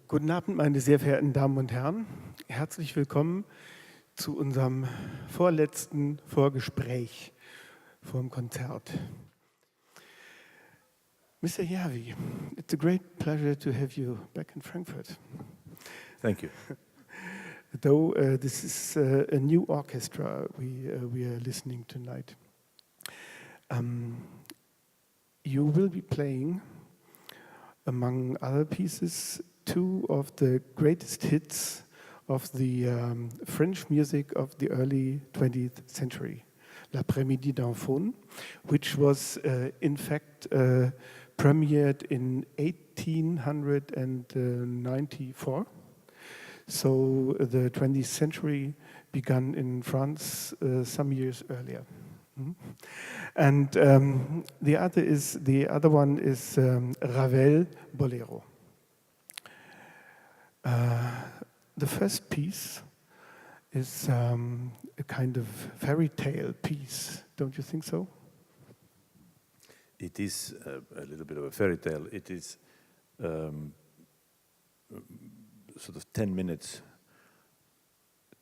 Guten Abend, meine sehr verehrten Damen und Herren. Herzlich willkommen zu unserem vorletzten Vorgespräch vom Konzert. Mr. Järvi, it's a great pleasure to have you back in Frankfurt. Thank you. Though this is a new orchestra we are listening tonight. You will be playing, among other pieces, two of the greatest hits of the French music of the early 20th century. L'après-midi d'un faune, which was in fact premiered in 1894. So the 20th century began in France some years earlier. And the other one is Ravel Bolero. The first piece is a kind of fairy tale piece, don't you think so? It is a little bit of a fairy tale. It is sort of 10 minutes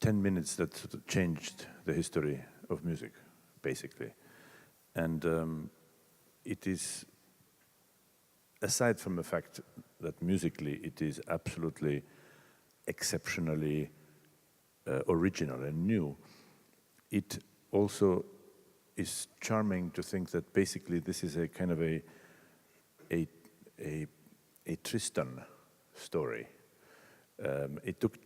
that sort of changed the history of music, basically. And it is, aside from the fact that musically it is absolutely exceptionally original and new, it also is charming to think that basically this is a kind of a Tristan story. It took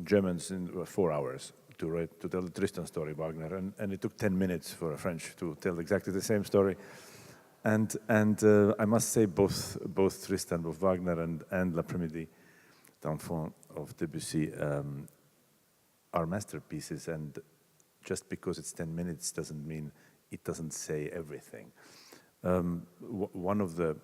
Germans 4 hours to tell the Tristan story, Wagner, and it took 10 minutes for a French to tell exactly the same story. And I must say both Tristan, both Wagner and L'après-midi d'un faune of Debussy are masterpieces, and just because it's 10 minutes doesn't mean it doesn't say everything. One of the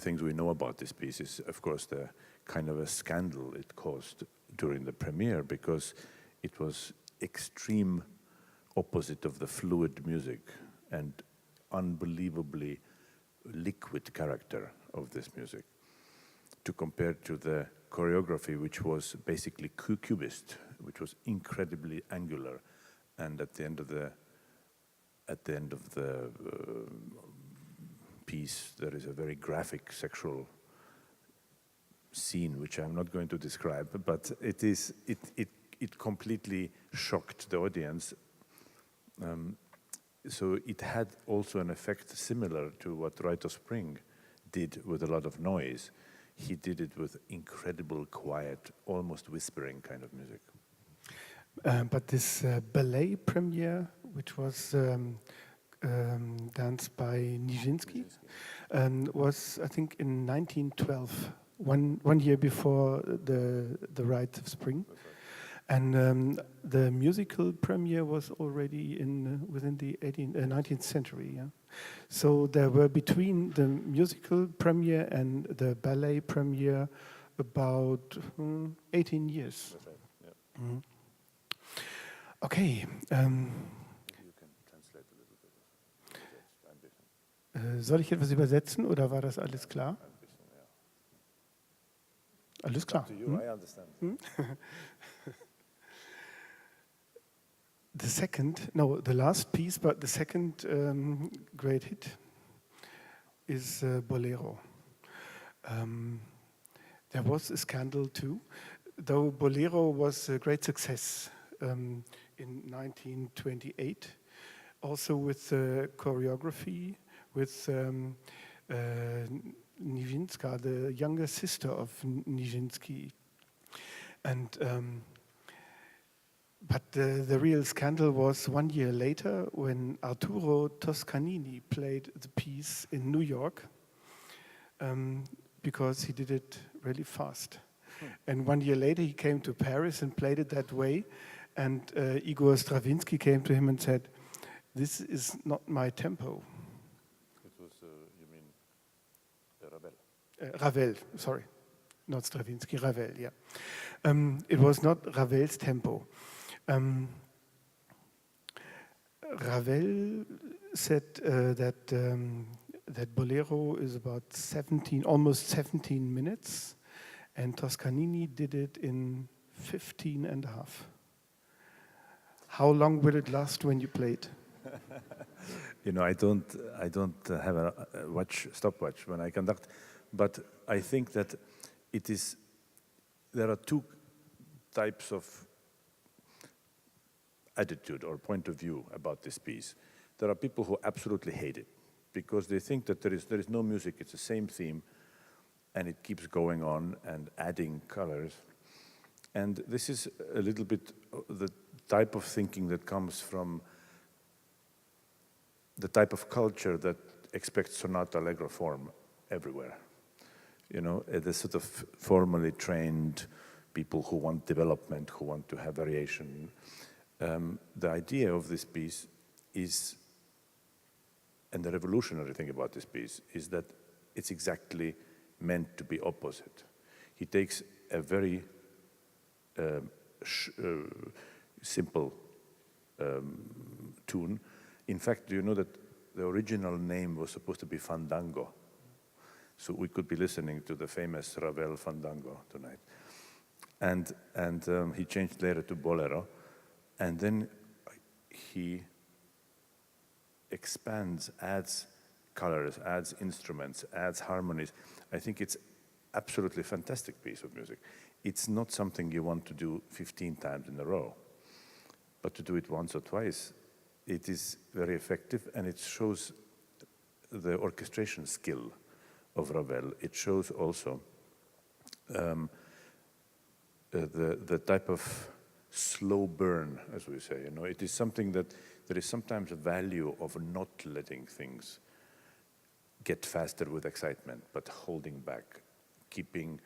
things we know about this piece is, of course, the kind of a scandal it caused during the premiere, because it was extreme opposite of the fluid music and unbelievably liquid character of this music, to compare to the choreography, which was basically cubist, which was incredibly angular, and at the end of the piece there is a very graphic sexual scene, which I'm not going to describe, but it completely shocked the audience. So it had also an effect similar to what Rite of Spring did with a lot of noise. He did it with incredible quiet, almost whispering kind of music. But this ballet premiere, which was danced by Nijinsky, was, I think, in 1912, one year before the Rite of Spring. And the musical premiere was already within the 19th century. Yeah? So there were, between the musical premiere and the ballet premiere, about 18 years. That's right. Yeah. Mm-hmm. Okay. You can translate a little bit. Soll ich etwas übersetzen oder war das alles klar? Ein bisschen, ja. Alles klar. To you, I understand. The last piece, but the second great hit is Bolero. There was a scandal too, though Bolero was a great success in 1928, also with choreography, with Nijinská, the younger sister of Nijinsky. And but the real scandal was 1 year later when Arturo Toscanini played the piece in New York, because he did it really fast. And 1 year later he came to Paris and played it that way, and Igor Strawinsky came to him and said, "This is not my tempo." It was, you mean, Ravel? Ravel, sorry. Not Strawinsky, Ravel, yeah. It was not Ravel's tempo. Ravel said that Bolero is about almost 17 minutes, and Toscanini did it in 15 and a half. How long will it last when you play it? You know, I don't have a stopwatch when I conduct, but I think that there are two types of attitude or point of view about this piece. There are people who absolutely hate it because they think that there is no music, it's the same theme, and it keeps going on and adding colors. And this is a little bit the type of thinking that comes from the type of culture that expects sonata allegro form everywhere. You know, the sort of formally trained people who want development, who want to have variation. The idea of this piece is, and the revolutionary thing about this piece, is that it's exactly meant to be opposite. He takes a very simple tune. In fact, do you know that the original name was supposed to be Fandango? So we could be listening to the famous Ravel Fandango tonight. And he changed later to Bolero. And then he expands, adds colors, adds instruments, adds harmonies. I think it's absolutely fantastic piece of music. It's not something you want to do 15 times in a row, but to do it once or twice, it is very effective, and it shows the orchestration skill of Ravel. It shows also the type of slow burn, as we say. You know, it is something that there is sometimes a value of not letting things get faster with excitement, but holding back, keeping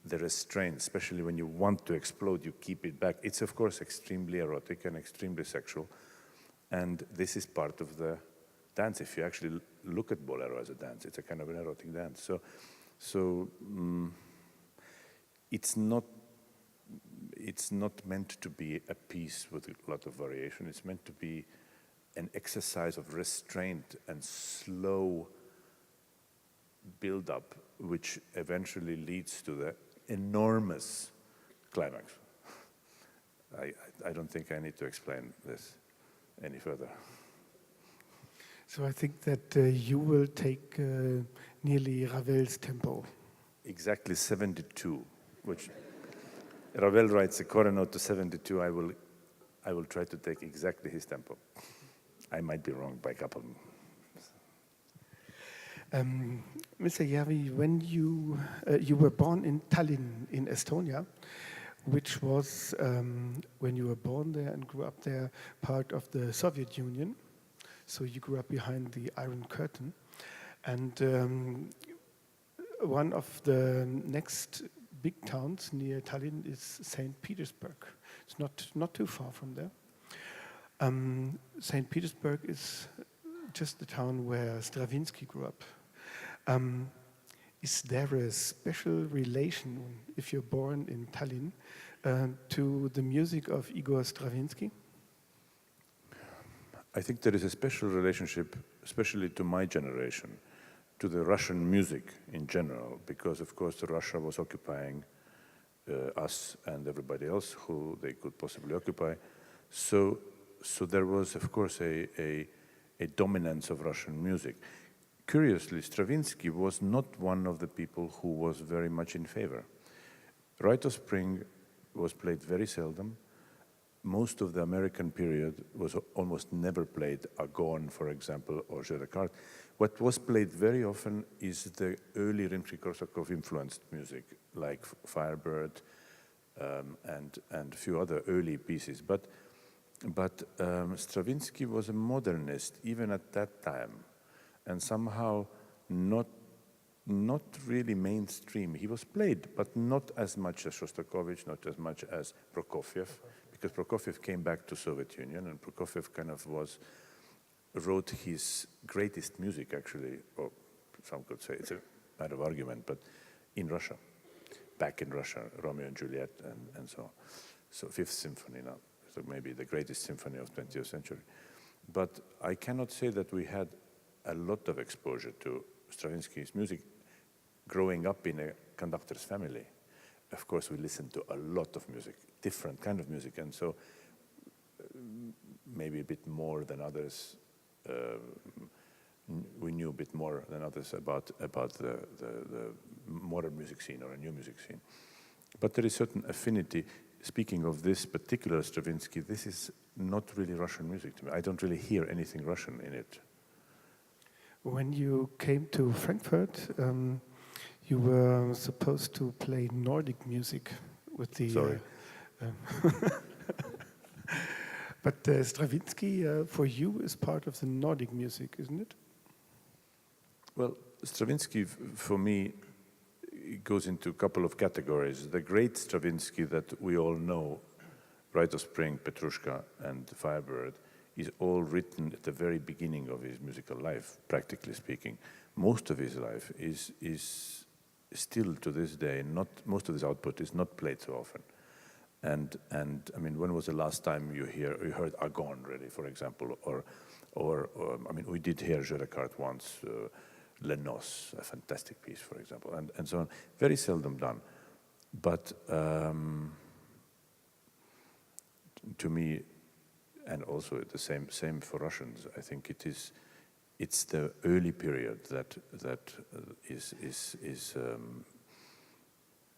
the restraint, especially when you want to explode, you keep it back. It's of course extremely erotic and extremely sexual, and this is part of the dance. If you actually look at Bolero as a dance, it's a kind of an erotic dance. So it's not meant to be a piece with a lot of variation. It's meant to be an exercise of restraint and slow build-up, which eventually leads to the enormous climax. I don't think I need to explain this any further. So I think that you will take nearly Ravel's tempo. Exactly 72, which Ravel writes a quarter note to 72. I will try to take exactly his tempo. I might be wrong by a couple. Mr. Järvi, when you were born in Tallinn in Estonia, which was, when you were born there and grew up there, part of the Soviet Union. So you grew up behind the Iron Curtain. And one of the next big towns near Tallinn is St. Petersburg. It's not too far from there. St. Petersburg is just the town where Strawinsky grew up. Is there a special relation, if you're born in Tallinn, to the music of Igor Strawinsky? I think there is a special relationship, especially to my generation, to the Russian music in general, because of course Russia was occupying us and everybody else who they could possibly occupy. So there was of course a dominance of Russian music. Curiously, Strawinsky was not one of the people who was very much in favor. Rite of Spring was played very seldom. Most of the American period was almost never played, Agon, for example, or Jeu de Cartes. What was played very often is the early Rimsky-Korsakov influenced music, like Firebird and a few other early pieces. But Strawinsky was a modernist even at that time, and somehow not really mainstream. He was played, but not as much as Shostakovich, not as much as Prokofiev, because Prokofiev came back to Soviet Union, and Prokofiev kind of wrote his greatest music, actually, or some could say it's a matter of argument, but in Russia, back in Russia, Romeo and Juliet, and so on. So Fifth Symphony now, so maybe the greatest symphony of 20th century. But I cannot say that we had a lot of exposure to Stravinsky's music. growing up in a conductor's family, of course, we listened to a lot of music, different kind of music, and so maybe a bit more than others. We knew a bit more than others about the modern music scene or a new music scene. But there is certain affinity. Speaking of this particular Stravinsky, this is not really Russian music to me. I don't really hear anything Russian in it. When you came to Frankfurt, you were supposed to play Nordic music with the... Sorry. But Stravinsky, for you, is part of the Nordic music, isn't it? Well, Stravinsky, for me, it goes into a couple of categories. The great Stravinsky that we all know, Rite of Spring, Petrushka, and Firebird, is all written at the very beginning of his musical life, practically speaking. Most of his life is still to this day, most of his output is not played so often. And I mean, when was the last time you heard Agon, really, for example, or I mean, we did hear Je Recarte once, Les Noces, a fantastic piece, for example, and so on. Very seldom done, but to me, and also the same for Russians, I think it's the early period that is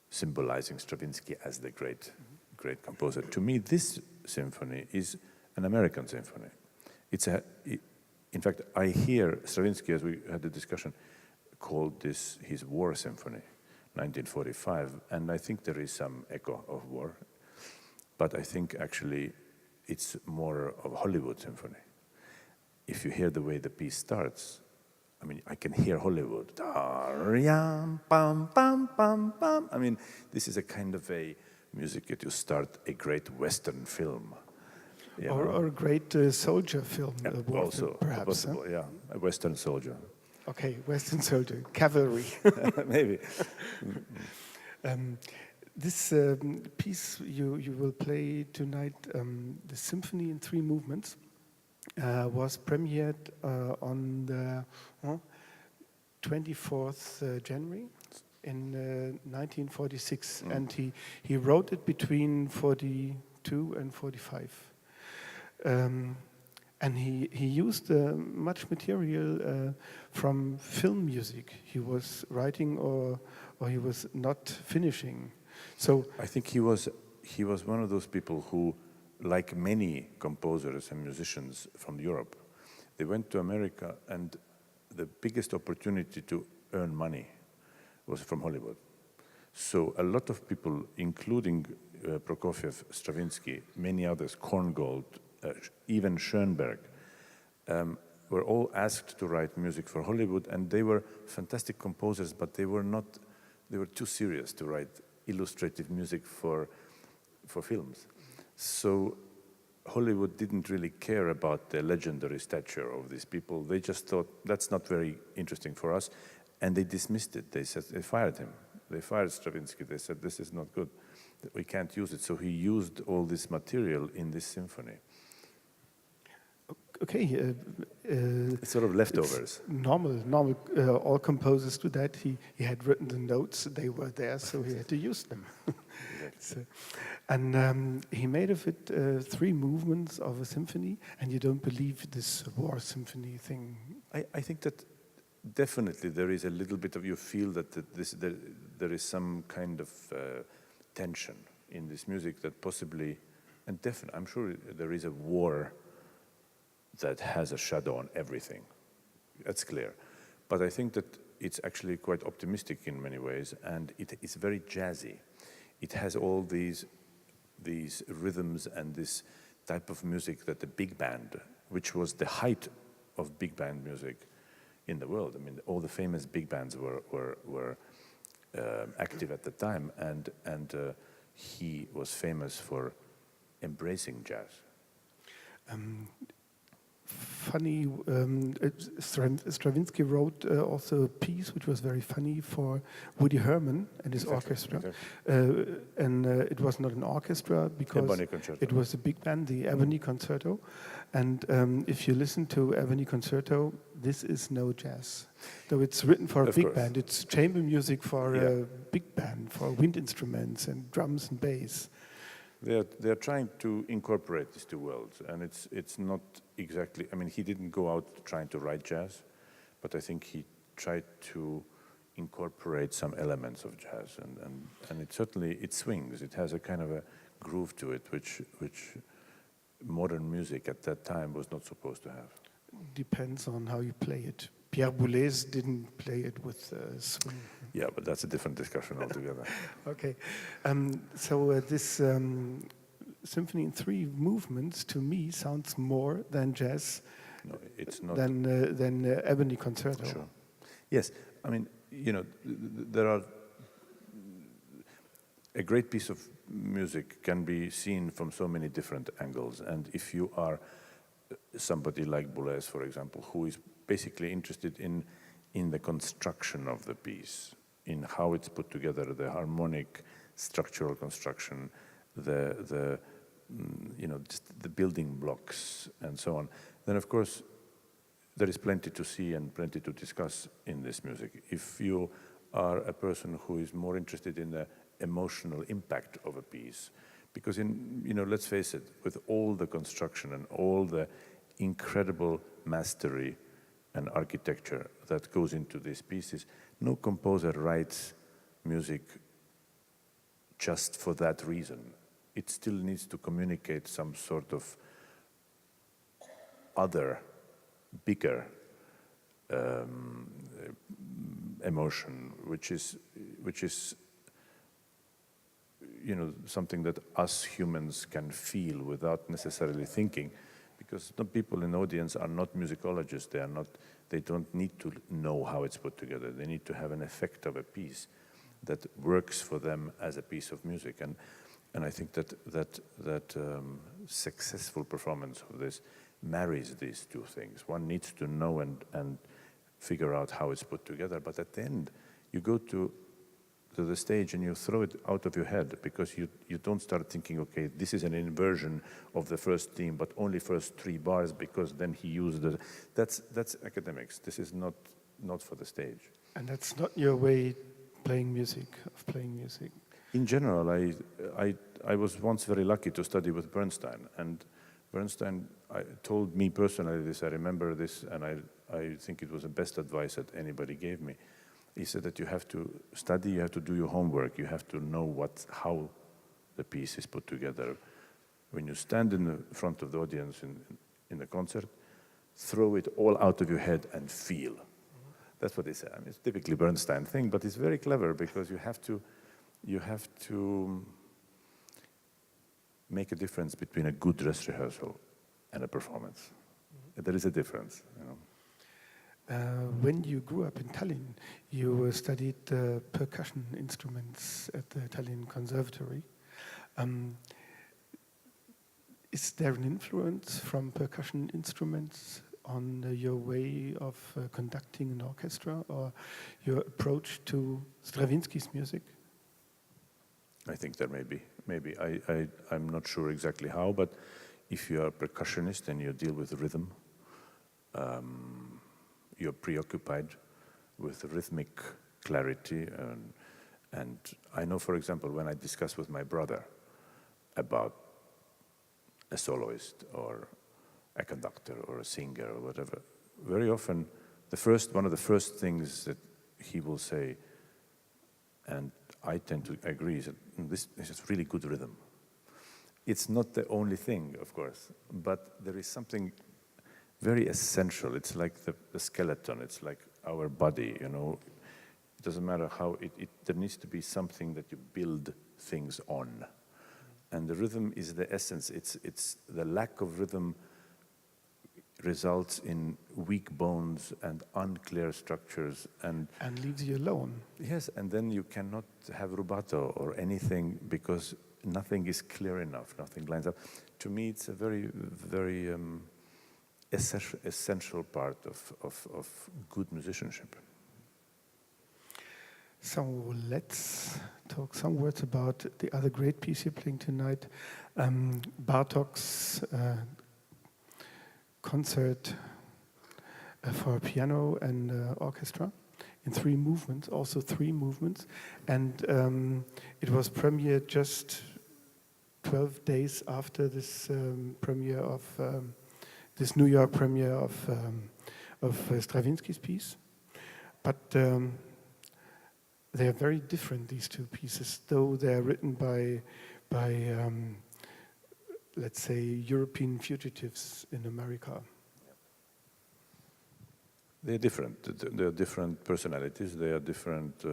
symbolizing Stravinsky as the great composer. To me, this symphony is an American symphony. In fact, I hear Stravinsky, as we had the discussion, called this his war symphony, 1945, and I think there is some echo of war, but I think actually it's more of a Hollywood symphony. If you hear the way the piece starts, I mean, I can hear Hollywood. I mean, this is a kind of a music that you start a great Western film. Or a great soldier film, also, perhaps. Possible, yeah, a Western soldier. Okay, Western soldier, cavalry. Maybe. This piece you will play tonight, the Symphony in 3 movements, was premiered on the 24th January in 1946, and he wrote it between 42 and 45. And he used much material from film music he was writing or he was not finishing. So I think he was one of those people who, like many composers and musicians from Europe, they went to America, and the biggest opportunity to earn money was from Hollywood. So a lot of people, including Prokofiev, Stravinsky, many others, Korngold, even Schoenberg, were all asked to write music for Hollywood, and they were fantastic composers, but they were too serious to write illustrative music for films. So Hollywood didn't really care about the legendary stature of these people. They just thought, that's not very interesting for us, and they dismissed it. They fired him. They fired Stravinsky. They said, this is not good. We can't use it. So he used all this material in this symphony. Okay. It's sort of leftovers. Normal. All composers do that. He had written the notes. They were there, so he had to use them. Exactly. And he made of it 3 movements of a symphony, and you don't believe this war symphony thing. I think that definitely there is a little bit of, you feel that there is some kind of tension in this music that possibly, and definitely, I'm sure there is a war that has a shadow on everything. That's clear. But I think that it's actually quite optimistic in many ways, and it is very jazzy. It has all these rhythms and this type of music that the big band, which was the height of big band music in the world. I mean, all the famous big bands were active at the time, and he was famous for embracing jazz. funny. Strawinsky wrote also a piece which was very funny for Woody Herman and his orchestra. And it was not an orchestra because it was a big band, the Ebony Concerto. And if you listen to Ebony Concerto, this is no jazz. Though it's written for a big band, it's chamber music for a big band, for wind instruments and drums and bass. They're trying to incorporate these two worlds, and it's not exactly. I mean, he didn't go out trying to write jazz, but I think he tried to incorporate some elements of jazz, and it certainly swings. It has a kind of a groove to it, which modern music at that time was not supposed to have. Depends on how you play it. Pierre Boulez didn't play it with swing. Yeah, but that's a different discussion altogether. Okay, so this symphony in 3 movements to me sounds more than jazz. No, it's not. Than Ebony Concerto. Sure. Yes, I mean, you know, there are a great piece of music can be seen from so many different angles, and if you are somebody like Boulez, for example, who is basically interested in the construction of the piece, in how it's put together, the harmonic, structural construction, the you know, just the building blocks and so on, then of course there is plenty to see and plenty to discuss in this music. If you are a person who is more interested in the emotional impact of a piece, because you know, let's face it, with all the construction and all the incredible mastery and architecture that goes into these pieces, no composer writes music just for that reason. It still needs to communicate some sort of other, bigger emotion, which is you know, something that us humans can feel without necessarily thinking, because the people in the audience are not musicologists. They don't need to know how it's put together. They need to have an effect of a piece that works for them as a piece of music. And I think that successful performance of this marries these two things. One needs to know and figure out how it's put together, but at the end, you go to the stage and you throw it out of your head, because you don't start thinking, okay, this is an inversion of the first theme, but only first 3 bars, because then he used the... That's academics. This is not for the stage. And that's not your way of playing music. In general, I was once very lucky to study with Bernstein, and Bernstein told me personally this, I remember this, and I think it was the best advice that anybody gave me. He said that you have to study, you have to do your homework, you have to know how the piece is put together. When you stand in the front of the audience in the concert, throw it all out of your head and feel. Mm-hmm. That's what he said. I mean, it's typically Bernstein thing, but it's very clever, because you have to make a difference between a good dress rehearsal and a performance. Mm-hmm. There is a difference, you know. When you grew up in Tallinn, you studied percussion instruments at the Tallinn Conservatory. Is there an influence from percussion instruments on your way of conducting an orchestra, or your approach to Strawinsky's music? I think there may be. Maybe. I'm not sure exactly how, but if you are a percussionist and you deal with rhythm, you're preoccupied with rhythmic clarity. And I know, for example, when I discuss with my brother about a soloist or a conductor or a singer or whatever, very often one of the first things that he will say, and I tend to agree, is that this is really good rhythm. It's not the only thing, of course, but there is something very essential. It's like the skeleton. It's like our body, you know. It doesn't matter how there needs to be something that you build things on. And the rhythm is the essence. It's the lack of rhythm results in weak bones and unclear structures and leaves you alone. Yes, and then you cannot have rubato or anything, because nothing is clear enough, nothing lines up. To me, it's a very, very essential part of good musicianship. So let's talk some words about the other great piece you're playing tonight, Bartóks' Konzert for piano and orchestra in 3 movements, also 3 movements. And it was premiered just 12 days after this premiere of this New York premiere of Strawinsky's piece. But they are very different, these 2 pieces, though they are written by let's say, European fugitives in America. They're different. They're different personalities. They are different.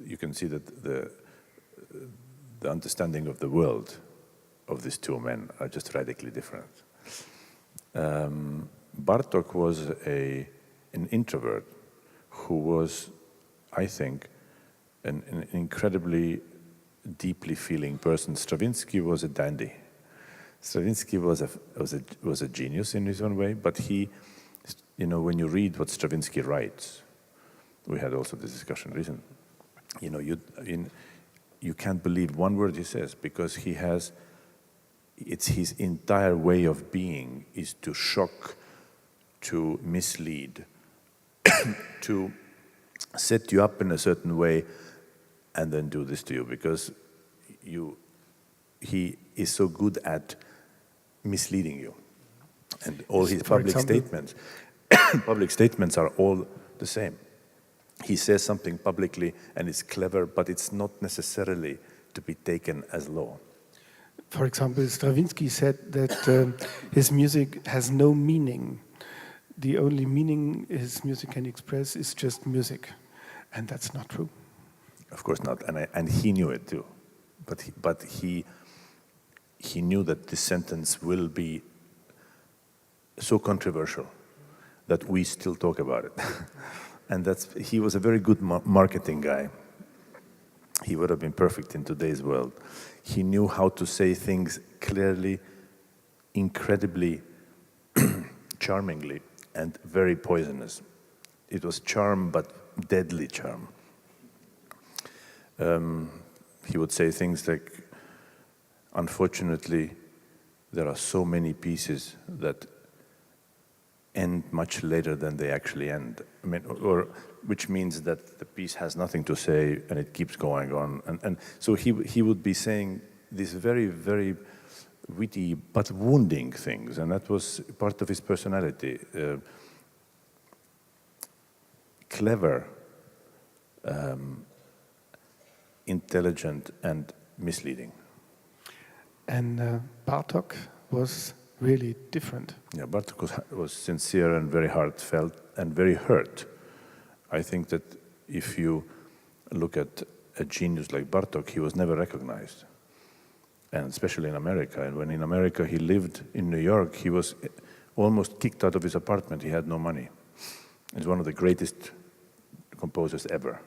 You can see that the understanding of the world of these 2 men are just radically different. Bartók was an introvert who was, I think, an incredibly deeply feeling person. Strawinsky was a dandy. Strawinsky was a genius in his own way, but he, when you read what Strawinsky writes, we had also this discussion recently, you can't believe one word he says, because it's his entire way of being is to shock, to mislead, to set you up in a certain way and then do this to you, because he is so good at misleading you. And all his public statements are all the same. He says something publicly and it's clever, but it's not necessarily to be taken as law. For example, Strawinsky said that his music has no meaning. The only meaning his music can express is just music. And that's not true. Of course not, and he knew it too. But he knew that this sentence will be so controversial that we still talk about it. And he was a very good marketing guy. He would have been perfect in today's world. He knew how to say things clearly, incredibly, charmingly, and very poisonous. It was charm, but deadly charm. He would say things like, unfortunately, there are so many pieces that end much later than they actually end. I mean, which means that the piece has nothing to say and it keeps going on. And so he would be saying these very, very witty but wounding things, and that was part of his personality. Clever, intelligent, and misleading. And Bartók was really different. Yeah, Bartók was sincere and very heartfelt and very hurt. I think that if you look at a genius like Bartók, he was never recognized, and especially in America. And when in America he lived in New York, he was almost kicked out of his apartment. He had no money. He's one of the greatest composers ever.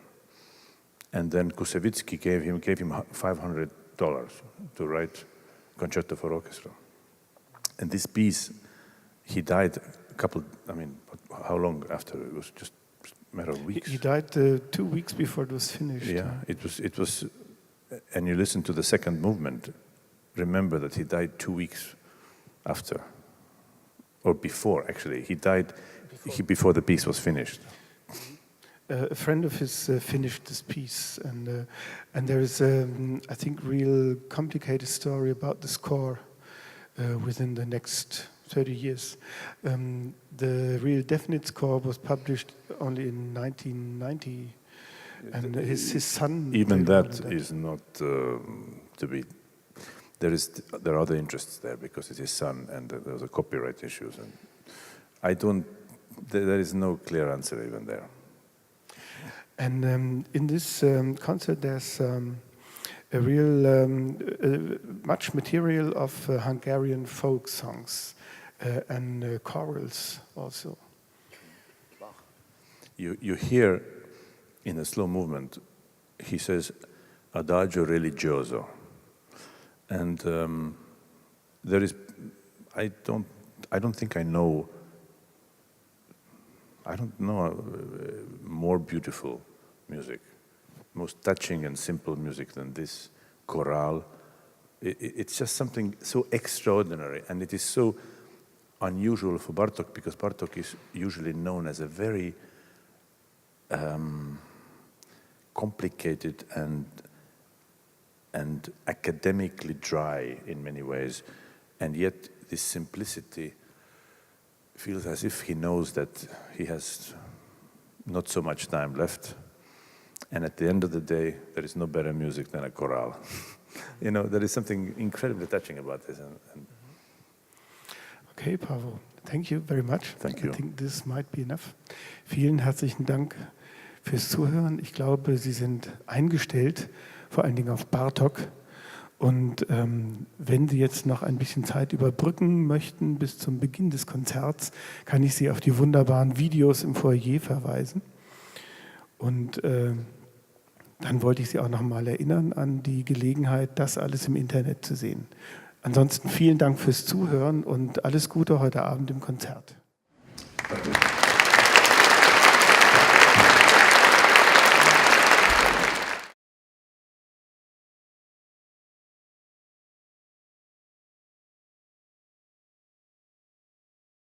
And then Kusevitsky gave him $500 to write Concerto for Orchestra. And this piece, he died how long after? It was just a matter of weeks. He died 2 weeks before it was finished. Yeah, it was, and you listen to the second movement, remember that he died 2 weeks after, or before actually. He died before the piece was finished. A friend of his finished this piece, and there is, I think, real complicated story about the score within the next 30 years. The real definite score was published only in 1990, and his son... Even that is not to be... There are other interests there because it's his son, and there's a copyright issues, and there is no clear answer even there. And in this concert, there's a real much material of Hungarian folk songs and chorals also. You hear in a slow movement, he says, adagio religioso. And there is, I don't think I know. I don't know more beautiful music, most touching and simple music than this chorale. It's just something so extraordinary, and it is so unusual for Bartók, because Bartók is usually known as a very complicated and academically dry in many ways, and yet this simplicity feels as if he knows that he has not so much time left, and at the end of the day there is no better music than a chorale. You know, there is something incredibly touching about this. Okay, Paavo, thank you very much. Thank you. I think this might be enough. Vielen herzlichen Dank fürs Zuhören. Ich glaube, Sie sind eingestellt, vor allen Dingen auf Bartók. Und wenn Sie jetzt noch ein bisschen Zeit überbrücken möchten bis zum Beginn des Konzerts, kann ich Sie auf die wunderbaren Videos im Foyer verweisen. Und dann wollte ich Sie auch noch mal erinnern an die Gelegenheit, das alles im Internet zu sehen. Ansonsten vielen Dank fürs Zuhören und alles Gute heute Abend im Konzert. Danke.